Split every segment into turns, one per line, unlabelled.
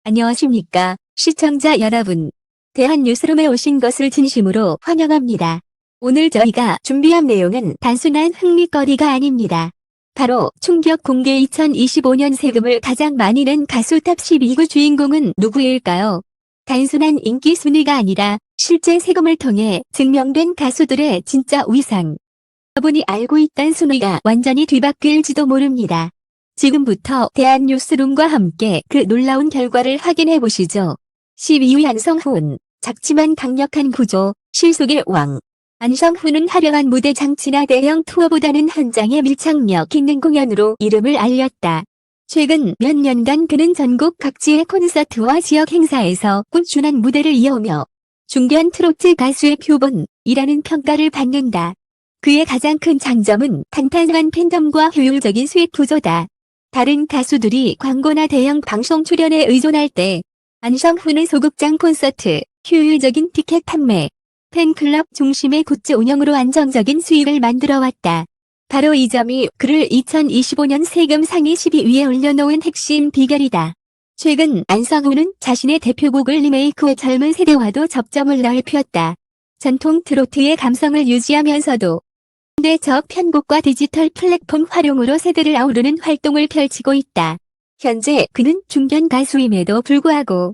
안녕하십니까, 시청자 여러분. 대한뉴스룸에 오신 것을 진심으로 환영합니다. 오늘 저희가 준비한 내용은 단순한 흥미거리가 아닙니다. 바로 충격 공개 2025년 세금을 가장 많이 낸 가수 탑 12구 주인공은 누구일까요? 단순한 인기 순위가 아니라 실제 세금을 통해 증명된 가수들의 진짜 위상. 여러분이 알고 있던 순위가 완전히 뒤바뀔지도 모릅니다. 지금부터 대한뉴스룸과 함께 그 놀라운 결과를 확인해 보시죠. 12위 안성훈, 작지만 강력한 구조, 실속의 왕. 안성훈은 화려한 무대 장치나 대형 투어보다는 현장의 밀착력 있는 공연으로 이름을 알렸다. 최근 몇 년간 그는 전국 각지의 콘서트와 지역 행사에서 꾸준한 무대를 이어오며 중견 트로트 가수의 표본이라는 평가를 받는다. 그의 가장 큰 장점은 탄탄한 팬덤과 효율적인 수익 구조다. 다른 가수들이 광고나 대형 방송 출연에 의존할 때 안성훈은 소극장 콘서트, 효율적인 티켓 판매, 팬클럽 중심의 굿즈 운영으로 안정적인 수익을 만들어왔다. 바로 이 점이 그를 2025년 세금 상위 12위에 올려놓은 핵심 비결이다. 최근 안성훈은 자신의 대표곡을 리메이크해 젊은 세대와도 접점을 넓혔다. 전통 트로트의 감성을 유지하면서도 현대적 편곡과 디지털 플랫폼 활용으로 세대를 아우르는 활동을 펼치고 있다. 현재 그는 중견 가수임에도 불구하고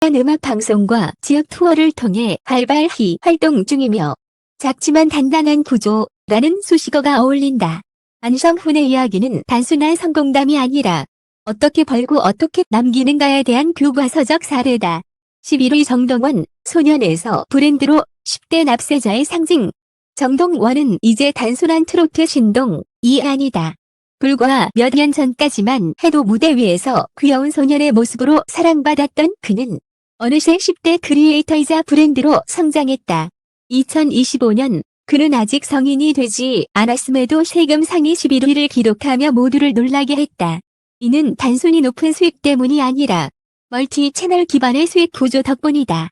음악 방송과 지역 투어를 통해 활발히 활동 중이며 작지만 단단한 구조라는 수식어가 어울린다. 안성훈의 이야기는 단순한 성공담이 아니라 어떻게 벌고 어떻게 남기는가에 대한 교과서적 사례다. 11위 정동원, 소년에서 브랜드로 10대 납세자의 상징. 정동원은 이제 단순한 트로트 신동이 아니다. 불과 몇 년 전까지만 해도 무대 위에서 귀여운 소년의 모습으로 사랑받았던 그는 어느새 10대 크리에이터이자 브랜드로 성장했다. 2025년 그는 아직 성인이 되지 않았음에도 세금 상위 11위를 기록하며 모두를 놀라게 했다. 이는 단순히 높은 수익 때문이 아니라 멀티 채널 기반의 수익 구조 덕분이다.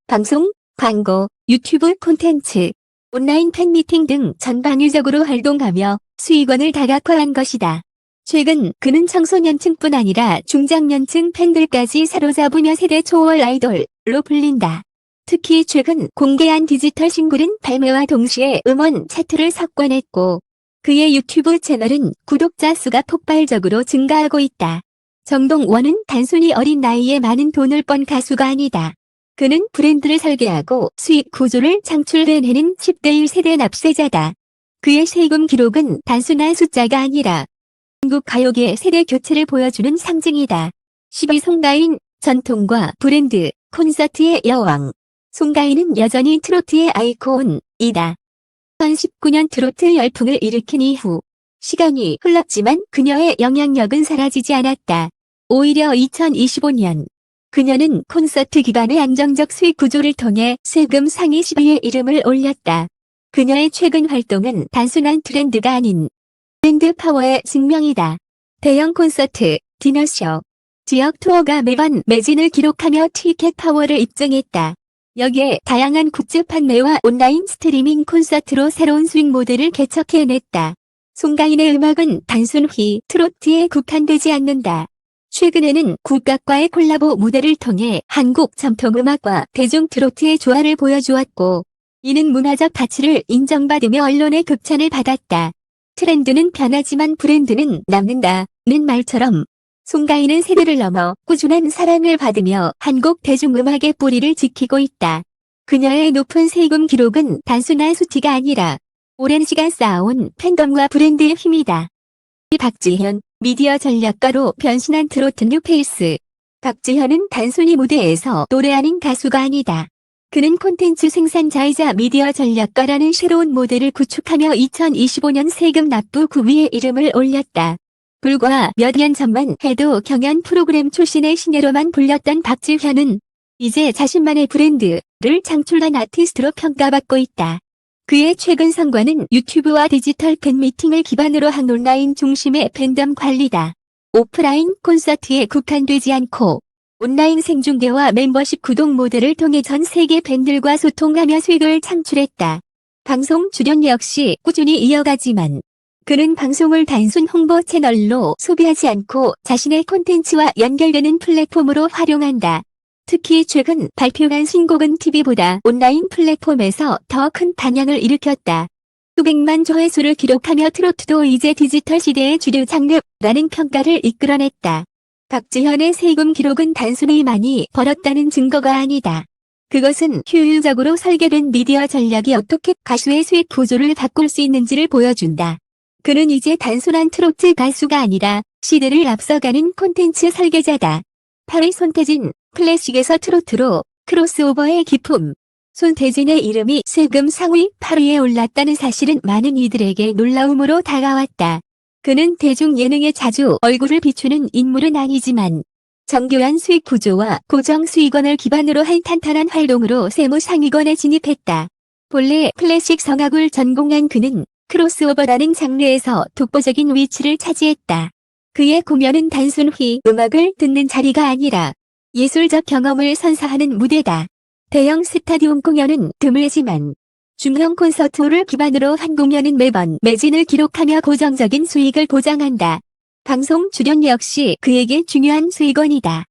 방송, 광고, 유튜브 콘텐츠, 온라인 팬미팅 등 전방위적으로 활동하며 수익원을 다각화한 것이다. 최근 그는 청소년층뿐 아니라 중장년층 팬들까지 사로잡으며 세대 초월 아이돌로 불린다. 특히 최근 공개한 디지털 싱글은 발매와 동시에 음원 차트를 석권했고 그의 유튜브 채널은 구독자 수가 폭발적으로 증가하고 있다. 정동원은 단순히 어린 나이에 많은 돈을 번 가수가 아니다. 그는 브랜드를 설계하고 수익 구조를 창출해내는 10대 1세대 납세자다. 그의 세금 기록은 단순한 숫자가 아니라 한국 가요계의 세대 교체를 보여주는 상징이다. 10위 송가인, 전통과 브랜드, 콘서트의 여왕. 송가인은 여전히 트로트의 아이콘이다. 2019년 트로트 열풍을 일으킨 이후 시간이 흘렀지만 그녀의 영향력은 사라지지 않았다. 오히려 2025년 그녀는 콘서트 기반의 안정적 수익 구조를 통해 세금 상위 10위에 이름을 올렸다. 그녀의 최근 활동은 단순한 트렌드가 아닌 브랜드 파워의 증명이다. 대형 콘서트, 디너쇼, 지역 투어가 매번 매진을 기록하며 티켓 파워를 입증했다. 여기에 다양한 굿즈 판매와 온라인 스트리밍 콘서트로 새로운 수익 모델을 개척해냈다. 송가인의 음악은 단순히 트로트에 국한되지 않는다. 최근에는 국악과의 콜라보 무대를 통해 한국 전통음악과 대중 트로트의 조화를 보여주었고 이는 문화적 가치를 인정받으며 언론의 극찬을 받았다. 트렌드는 변하지만 브랜드는 남는다는 말처럼 송가인은 세대를 넘어 꾸준한 사랑을 받으며 한국 대중음악의 뿌리를 지키고 있다. 그녀의 높은 세금 기록은 단순한 수치가 아니라 오랜 시간 쌓아온 팬덤과 브랜드의 힘이다. 박지현, 미디어 전략가로 변신한 트로트 뉴페이스. 박지현은 단순히 무대에서 노래하는 가수가 아니다. 그는 콘텐츠 생산자이자 미디어 전략가라는 새로운 모델을 구축하며 2025년 세금 납부 9위에 이름을 올렸다. 불과 몇 년 전만 해도 경연 프로그램 출신의 신예로만 불렸던 박지현은 이제 자신만의 브랜드를 창출한 아티스트로 평가받고 있다. 그의 최근 성과는 유튜브와 디지털 팬미팅을 기반으로 한 온라인 중심의 팬덤 관리다. 오프라인 콘서트에 국한되지 않고 온라인 생중계와 멤버십 구독 모델을 통해 전 세계 팬들과 소통하며 수익을 창출했다. 방송 출연 역시 꾸준히 이어가지만 그는 방송을 단순 홍보 채널로 소비하지 않고 자신의 콘텐츠와 연결되는 플랫폼으로 활용한다. 특히 최근 발표한 신곡은 TV보다 온라인 플랫폼에서 더 큰 반향을 일으켰다. 수백만 조회수를 기록하며 트로트도 이제 디지털 시대의 주류 장르라는 평가를 이끌어냈다. 박지현의 세금 기록은 단순히 많이 벌었다는 증거가 아니다. 그것은 효율적으로 설계된 미디어 전략이 어떻게 가수의 수익 구조를 바꿀 수 있는지를 보여준다. 그는 이제 단순한 트로트 가수가 아니라 시대를 앞서가는 콘텐츠 설계자다. 8위 손태진, 클래식에서 트로트로 크로스오버의 기품. 손태진의 이름이 세금 상위 8위에 올랐다는 사실은 많은 이들에게 놀라움으로 다가왔다. 그는 대중 예능에 자주 얼굴을 비추는 인물은 아니지만 정교한 수익 구조와 고정 수익원을 기반으로 한 탄탄한 활동으로 세무 상위권에 진입했다. 본래 클래식 성악을 전공한 그는 크로스오버라는 장르에서 독보적인 위치를 차지했다. 그의 공연은 단순히 음악을 듣는 자리가 아니라 예술적 경험을 선사하는 무대다. 대형 스타디움 공연은 드물지만 중형 콘서트를 기반으로 한 공연은 매번 매진을 기록하며 고정적인 수익을 보장한다. 방송 출연 역시 그에게 중요한 수익원이다.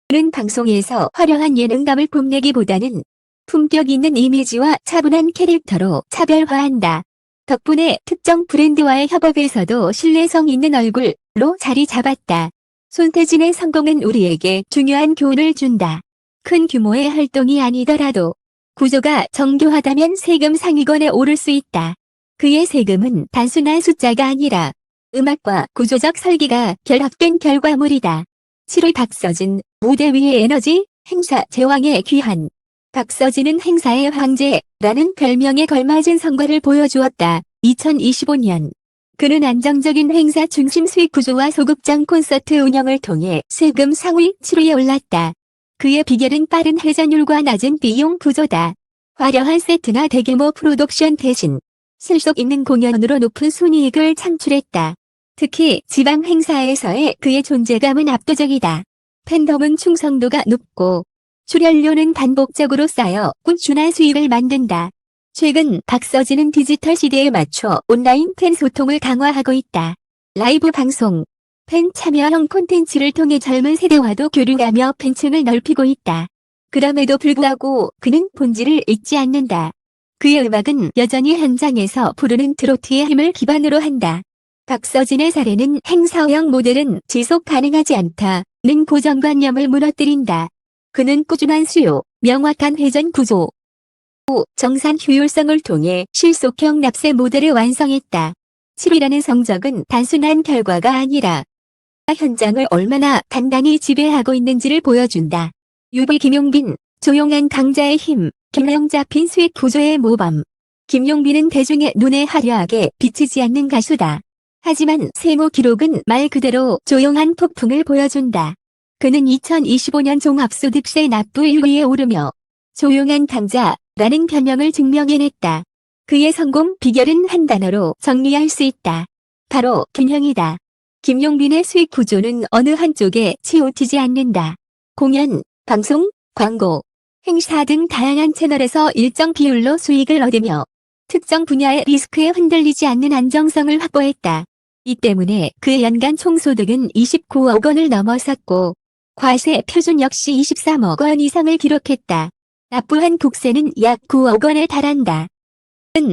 그는 방송에서 화려한 예능감을 뽐내기보다는 품격 있는 이미지와 차분한 캐릭터로 차별화한다. 덕분에 특정 브랜드와의 협업에서도 신뢰성 있는 얼굴로 자리 잡았다. 손태진의 성공은 우리에게 중요한 교훈을 준다. 큰 규모의 활동이 아니더라도 구조가 정교하다면 세금 상위권에 오를 수 있다. 그의 세금은 단순한 숫자가 아니라 음악과 구조적 설계가 결합된 결과물이다. 7위 박서진, 무대 위의 에너지, 행사 제왕의 귀환. 박서진은 행사의 황제라는 별명에 걸맞은 성과를 보여주었다. 2025년. 그는 안정적인 행사 중심 수익 구조와 소극장 콘서트 운영을 통해 세금 상위 7위에 올랐다. 그의 비결은 빠른 회전율과 낮은 비용 구조다. 화려한 세트나 대규모 프로덕션 대신 실속 있는 공연으로 높은 순이익을 창출했다. 특히 지방 행사에서의 그의 존재감은 압도적이다. 팬덤은 충성도가 높고 출연료는 반복적으로 쌓여 꾸준한 수익을 만든다. 최근 박서진은 디지털 시대에 맞춰 온라인 팬 소통을 강화하고 있다. 라이브 방송, 팬 참여형 콘텐츠를 통해 젊은 세대와도 교류하며 팬층을 넓히고 있다. 그럼에도 불구하고 그는 본질을 잊지 않는다. 그의 음악은 여전히 현장에서 부르는 트로트의 힘을 기반으로 한다. 박서진의 사례는 행사형 모델은 지속 가능하지 않다는 고정관념을 무너뜨린다. 그는 꾸준한 수요, 명확한 회전 구조, 정산 효율성을 통해 실속형 납세 모델을 완성했다. 7위라는 성적은 단순한 결과가 아니라 현장을 얼마나 단단히 지배하고 있는지를 보여준다. 유비 김용빈, 조용한 강자의 힘, 균형 잡힌 수익 구조의 모범. 김용빈은 대중의 눈에 화려하게 비치지 않는 가수다. 하지만 세무 기록은 말 그대로 조용한 폭풍을 보여준다. 그는 2025년 종합소득세 납부 1위에 오르며 조용한 강자라는 별명을 증명해냈다. 그의 성공 비결은 한 단어로 정리할 수 있다. 바로 균형이다. 김용빈의 수익 구조는 어느 한쪽에 치우치지 않는다. 공연, 방송, 광고, 행사 등 다양한 채널에서 일정 비율로 수익을 얻으며 특정 분야의 리스크에 흔들리지 않는 안정성을 확보했다. 이 때문에 그의 연간 총소득은 29억 원을 넘어섰고 과세 표준 역시 23억 원 이상을 기록했다. 납부한 국세는 약 9억 원에 달한다.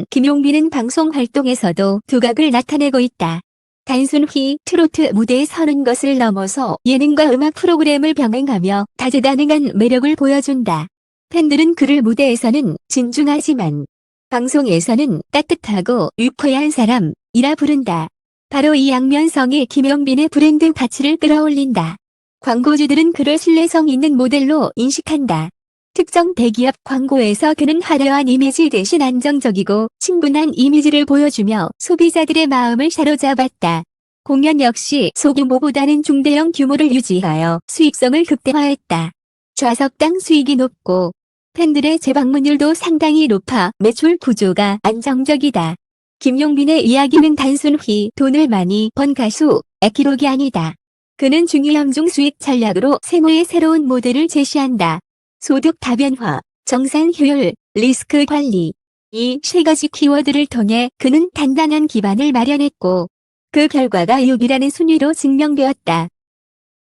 김용빈은 방송 활동에서도 두각을 나타내고 있다. 단순히 트로트 무대에 서는 것을 넘어서 예능과 음악 프로그램을 병행하며 다재다능한 매력을 보여준다. 팬들은 그를 무대에서는 진중하지만 방송에서는 따뜻하고 유쾌한 사람이라 부른다. 바로 이 양면성이 김용빈의 브랜드 가치를 끌어올린다. 광고주들은 그를 신뢰성 있는 모델로 인식한다. 특정 대기업 광고에서 그는 화려한 이미지 대신 안정적이고 친근한 이미지를 보여주며 소비자들의 마음을 사로잡았다. 공연 역시 소규모보다는 중대형 규모를 유지하여 수익성을 극대화했다. 좌석당 수익이 높고 팬들의 재방문율도 상당히 높아 매출 구조가 안정적이다. 김용빈의 이야기는 단순히 돈을 많이 번 가수의 기록이 아니다. 그는 중위험중 수익 전략으로 세무의 새로운 모델을 제시한다. 소득 다변화, 정산 효율, 리스크 관리. 이 세 가지 키워드를 통해 그는 단단한 기반을 마련했고 그 결과가 6이라는 순위로 증명되었다.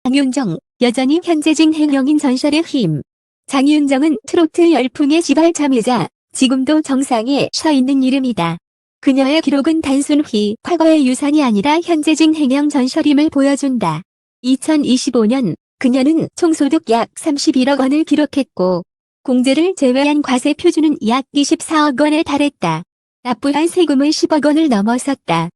장윤정, 여전히 현재진 행영인 전설의 힘. 장윤정은 트로트 열풍의 지발점이자 지금도 정상에 서 있는 이름이다. 그녀의 기록은 단순히 과거의 유산이 아니라 현재진 행영 전설임을 보여준다. 2025년 그녀는 총소득 약 31억 원을 기록했고 공제를 제외한 과세 표준은 약 24억 원에 달했다. 납부한 세금은 10억 원을 넘어섰다.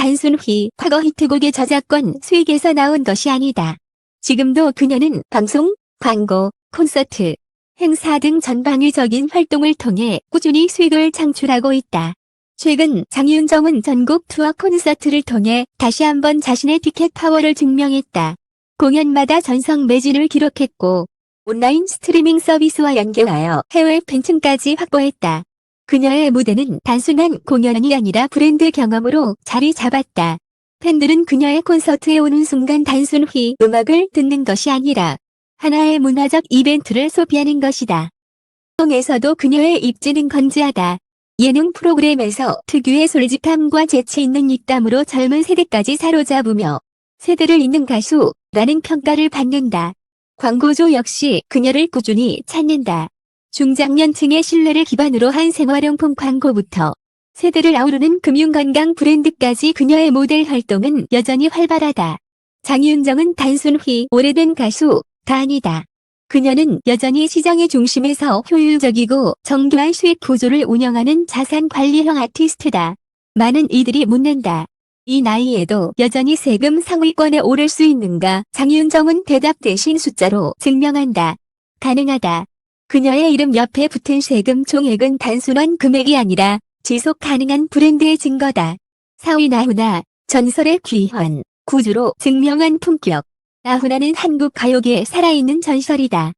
단순히 과거 히트곡의 저작권 수익에서 나온 것이 아니다. 지금도 그녀는 방송, 광고, 콘서트, 행사 등 전방위적인 활동을 통해 꾸준히 수익을 창출하고 있다. 최근 장윤정은 전국 투어 콘서트를 통해 다시 한번 자신의 티켓 파워를 증명했다. 공연마다 전성 매진을 기록했고 온라인 스트리밍 서비스와 연계하여 해외 팬층까지 확보했다. 그녀의 무대는 단순한 공연이 아니라 브랜드 경험으로 자리 잡았다. 팬들은 그녀의 콘서트에 오는 순간 단순히 음악을 듣는 것이 아니라 하나의 문화적 이벤트를 소비하는 것이다. 방송에서도 그녀의 입지는 건재하다. 예능 프로그램에서 특유의 솔직함과 재치 있는 입담으로 젊은 세대까지 사로잡으며 세대를 잇는 가수라는 평가를 받는다. 광고주 역시 그녀를 꾸준히 찾는다. 중장년층의 신뢰를 기반으로 한 생활용품 광고부터 세대를 아우르는 금융건강 브랜드까지 그녀의 모델 활동은 여전히 활발하다. 장윤정은 단순히 오래된 가수가 아니다. 그녀는 여전히 시장의 중심에서 효율적이고 정교한 수익 구조를 운영하는 자산관리형 아티스트다. 많은 이들이 묻는다. 이 나이에도 여전히 세금 상위권에 오를 수 있는가? 장윤정은 대답 대신 숫자로 증명한다. 가능하다. 그녀의 이름 옆에 붙은 세금 총액은 단순한 금액이 아니라 지속 가능한 브랜드의 증거다. 4위 나훈아, 전설의 귀환, 구주로 증명한 품격. 나훈아는 한국 가요계에 살아있는 전설이다.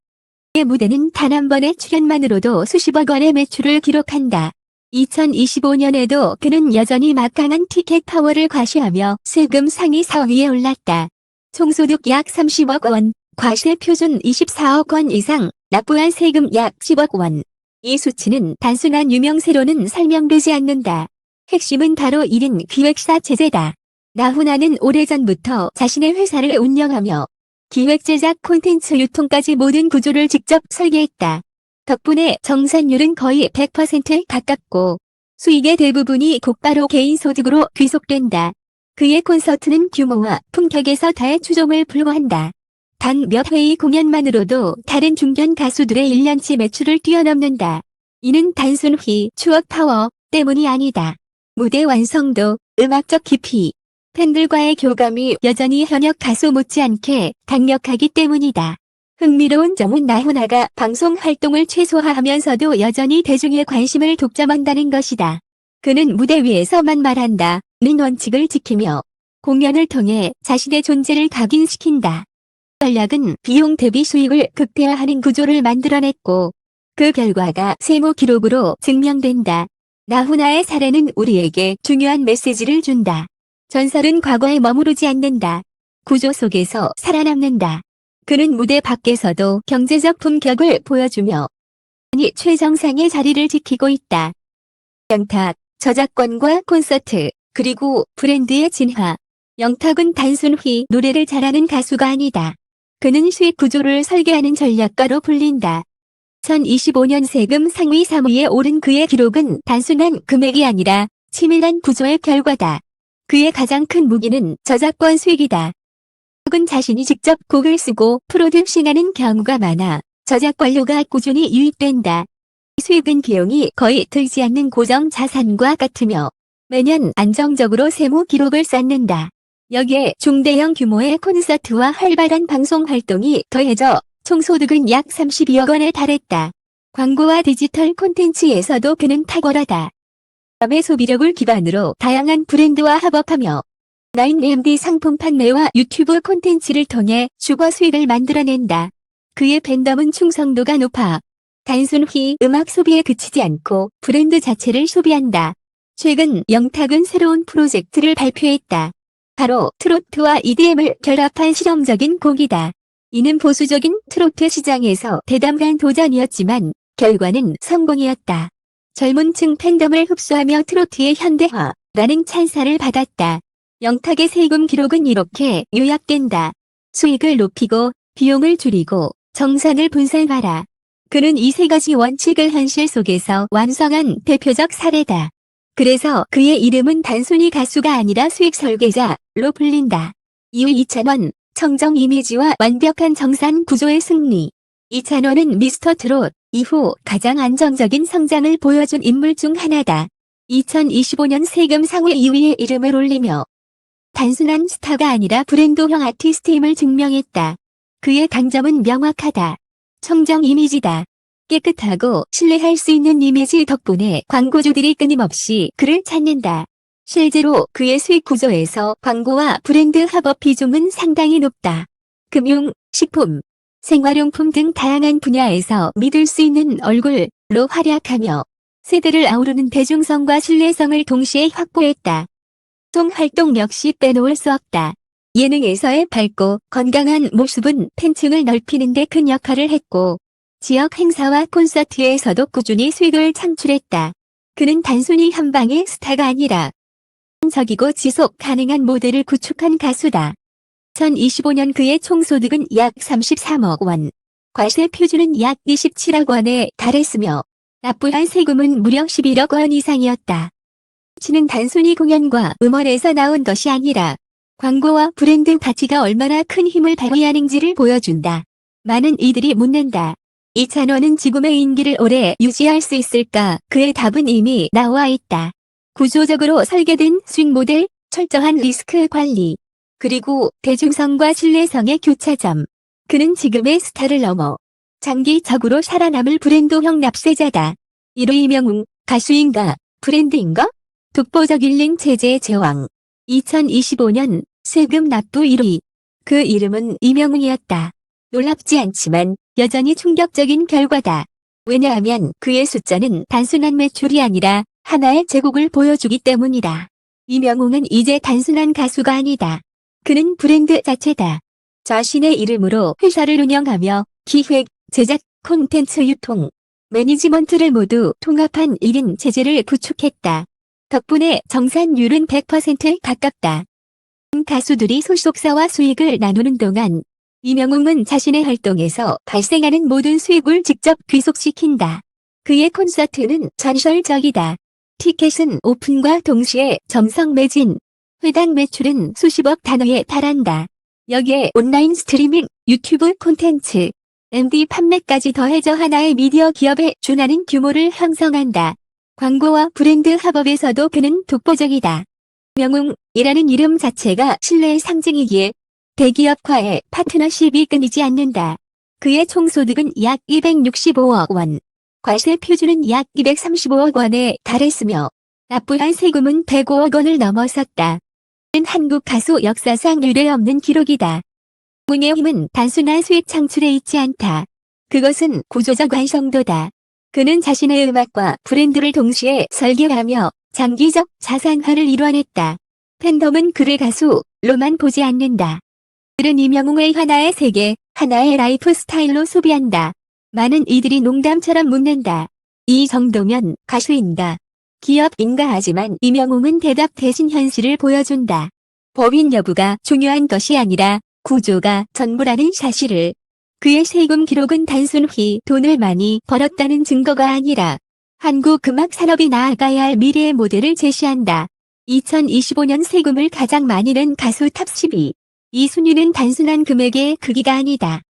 그의 무대는 단 한 번의 출연만으로도 수십억 원의 매출을 기록한다. 2025년에도 그는 여전히 막강한 티켓 파워를 과시하며 세금 상위 4위에 올랐다. 총소득 약 30억 원, 과세 표준 24억 원 이상, 납부한 세금 약 10억 원. 이 수치는 단순한 유명세로는 설명되지 않는다. 핵심은 바로 1인 기획사 체제다. 나훈아는 오래전부터 자신의 회사를 운영하며 기획 제작 콘텐츠 유통까지 모든 구조를 직접 설계했다. 덕분에 정산율은 거의 100%에 가깝고 수익의 대부분이 곧바로 개인 소득으로 귀속된다. 그의 콘서트는 규모와 품격에서 다의 추종을 불허한다. 단 몇 회의 공연만으로도 다른 중견 가수들의 1년치 매출을 뛰어넘는다. 이는 단순히 추억 파워 때문이 아니다. 무대 완성도, 음악적 깊이, 팬들과의 교감이 여전히 현역 가수 못지않게 강력하기 때문이다. 흥미로운 점은 나훈아가 방송 활동을 최소화하면서도 여전히 대중의 관심을 독점한다는 것이다. 그는 무대 위에서만 말한다는 원칙을 지키며 공연을 통해 자신의 존재를 각인시킨다. 전략은 비용 대비 수익을 극대화하는 구조를 만들어냈고 그 결과가 세무 기록으로 증명된다. 나훈아의 사례는 우리에게 중요한 메시지를 준다. 전설은 과거에 머무르지 않는다. 구조 속에서 살아남는다. 그는 무대 밖에서도 경제적 품격을 보여주며 최정상의 자리를 지키고 있다. 영탁, 저작권과 콘서트, 그리고 브랜드의 진화. 영탁은 단순히 노래를 잘하는 가수가 아니다. 그는 수익 구조를 설계하는 전략가로 불린다. 2025년 세금 상위 3위에 오른 그의 기록은 단순한 금액이 아니라 치밀한 구조의 결과다. 그의 가장 큰 무기는 저작권 수익이다. 영탁은 자신이 직접 곡을 쓰고 프로듀싱하는 경우가 많아 저작권료가 꾸준히 유입된다. 수익은 비용이 거의 들지 않는 고정 자산과 같으며 매년 안정적으로 세무 기록을 쌓는다. 여기에 중대형 규모의 콘서트와 활발한 방송 활동이 더해져 총소득은 약 32억 원에 달했다. 광고와 디지털 콘텐츠에서도 그는 탁월하다. 의 소비력을 기반으로 다양한 브랜드와 합업하며 9MD 상품 판매와 유튜브 콘텐츠를 통해 주거 수익을 만들어낸다. 그의 팬덤은 충성도가 높아 단순히 음악 소비에 그치지 않고 브랜드 자체를 소비한다. 최근 영탁은 새로운 프로젝트를 발표했다. 바로 트로트와 EDM을 결합한 실험적인 곡이다. 이는 보수적인 트로트 시장에서 대담한 도전이었지만 결과는 성공이었다. 젊은 층 팬덤을 흡수하며 트로트의 현대화라는 찬사를 받았다. 영탁의 세금 기록은 이렇게 요약된다. 수익을 높이고 비용을 줄이고 정산을 분산하라. 그는 이 세 가지 원칙을 현실 속에서 완성한 대표적 사례다. 그래서 그의 이름은 단순히 가수가 아니라 수익 설계자로 불린다. 이후 이찬원, 청정 이미지와 완벽한 정산 구조의 승리. 이찬원은 미스터 트롯 이후 가장 안정적인 성장을 보여준 인물 중 하나다. 2025년 세금 상위 2위에 이름을 올리며 단순한 스타가 아니라 브랜드형 아티스트임을 증명했다. 그의 강점은 명확하다. 청정 이미지다. 깨끗하고 신뢰할 수 있는 이미지 덕분에 광고주들이 끊임없이 그를 찾는다. 실제로 그의 수익 구조에서 광고와 브랜드 합업 비중은 상당히 높다. 금융, 식품, 생활용품 등 다양한 분야에서 믿을 수 있는 얼굴로 활약하며 세대를 아우르는 대중성과 신뢰성을 동시에 확보했다. 활동 역시 빼놓을 수 없다. 예능에서의 밝고 건강한 모습은 팬층을 넓히는 데 큰 역할을 했고 지역 행사와 콘서트에서도 꾸준히 수익을 창출했다. 그는 단순히 한 방의 스타가 아니라 적이고 지속 가능한 모델을 구축한 가수다. 2025년 그의 총소득은 약 33억 원, 과세 표준은 약 27억 원에 달했으며 납부한 세금은 무려 11억 원 이상이었다. 치는 단순히 공연과 음원에서 나온 것이 아니라 광고와 브랜드 가치가 얼마나 큰 힘을 발휘하는지를 보여준다. 많은 이들이 묻는다. 이찬원은 지금의 인기를 오래 유지할 수 있을까? 그의 답은 이미 나와 있다. 구조적으로 설계된 수익 모델, 철저한 리스크 관리, 그리고 대중성과 신뢰성의 교차점. 그는 지금의 스타를 넘어 장기적으로 살아남을 브랜드형 납세자다. 1위 이명웅, 가수인가, 브랜드인가? 독보적 일링 체제의 제왕. 2025년 세금 납부 1위. 그 이름은 이명웅이었다. 놀랍지 않지만 여전히 충격적인 결과다. 왜냐하면 그의 숫자는 단순한 매출이 아니라 하나의 제국을 보여주기 때문이다. 이명웅은 이제 단순한 가수가 아니다. 그는 브랜드 자체다. 자신의 이름으로 회사를 운영하며 기획, 제작, 콘텐츠 유통, 매니지먼트를 모두 통합한 1인 체제를 구축했다. 덕분에 정산율은 100%에 가깝다. 가수들이 소속사와 수익을 나누는 동안 이명웅은 자신의 활동에서 발생하는 모든 수익을 직접 귀속시킨다. 그의 콘서트는 전설적이다. 티켓은 오픈과 동시에 점성 매진, 회당 매출은 수십억 단위에 달한다. 여기에 온라인 스트리밍, 유튜브 콘텐츠, MD 판매까지 더해져 하나의 미디어 기업에 준하는 규모를 형성한다. 광고와 브랜드 합업에서도 그는 독보적이다. 명웅이라는 이름 자체가 신뢰의 상징이기에 대기업과의 파트너십이 끊이지 않는다. 그의 총소득은 약 265억 원, 과세 표준은 약 235억 원에 달했으며 납부한 세금은 105억 원을 넘어섰다. 한국 가수 역사상 유례없는 기록이다. 명웅의 힘은 단순한 수익 창출에 있지 않다. 그것은 구조적 완성도다. 그는 자신의 음악과 브랜드를 동시에 설계하며 장기적 자산화를 이뤄냈다. 팬덤은 그를 가수로만 보지 않는다. 그는 이명웅의 하나의 세계, 하나의 라이프 스타일로 소비한다. 많은 이들이 농담처럼 묻는다. 이 정도면 가수인가? 기업인가? 하지만 이명웅은 대답 대신 현실을 보여준다. 법인 여부가 중요한 것이 아니라 구조가 전부라는 사실을. 그의 세금 기록은 단순히 돈을 많이 벌었다는 증거가 아니라 한국 음악 산업이 나아가야 할 미래의 모델을 제시한다. 2025년 세금을 가장 많이 낸 가수 탑 12. 이 순위는 단순한 금액의 크기가 아니다.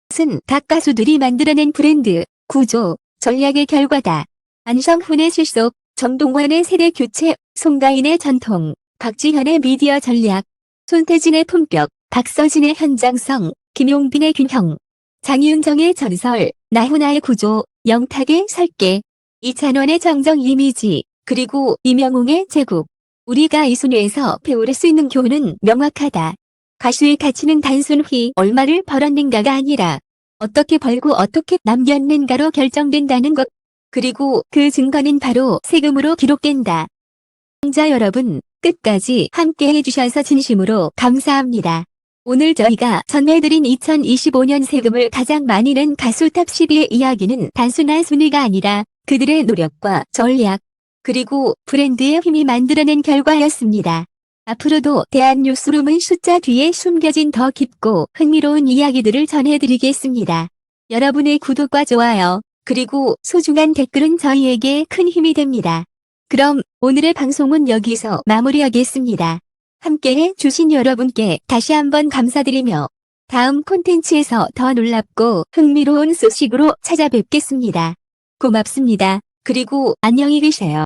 이것은 각 가수들이 만들어낸 브랜드, 구조, 전략의 결과다. 안성훈의 실속, 정동환의 세대 교체, 송가인의 전통, 박지현의 미디어 전략, 손태진의 품격, 박서진의 현장성, 김용빈의 균형, 장윤정의 전설, 나훈아의 구조, 영탁의 설계, 이찬원의 정정 이미지, 그리고 이명웅의 제국. 우리가 이 순위에서 배울 수 있는 교훈은 명확하다. 가수의 가치는 단순히 얼마를 벌었는가가 아니라 어떻게 벌고 어떻게 남겼는가로 결정된다는 것. 그리고 그 증거는 바로 세금으로 기록된다. 시청자 여러분, 끝까지 함께 해주셔서 진심으로 감사합니다. 오늘 저희가 전해드린 2025년 세금을 가장 많이 낸 가수 탑 12의 이야기는 단순한 순위가 아니라 그들의 노력과 전략, 그리고 브랜드의 힘이 만들어낸 결과였습니다. 앞으로도 대한뉴스룸은 숫자 뒤에 숨겨진 더 깊고 흥미로운 이야기들을 전해드리겠습니다. 여러분의 구독과 좋아요, 그리고 소중한 댓글은 저희에게 큰 힘이 됩니다. 그럼 오늘의 방송은 여기서 마무리하겠습니다. 함께해 주신 여러분께 다시 한번 감사드리며 다음 콘텐츠에서 더 놀랍고 흥미로운 소식으로 찾아뵙겠습니다. 고맙습니다. 그리고 안녕히 계세요.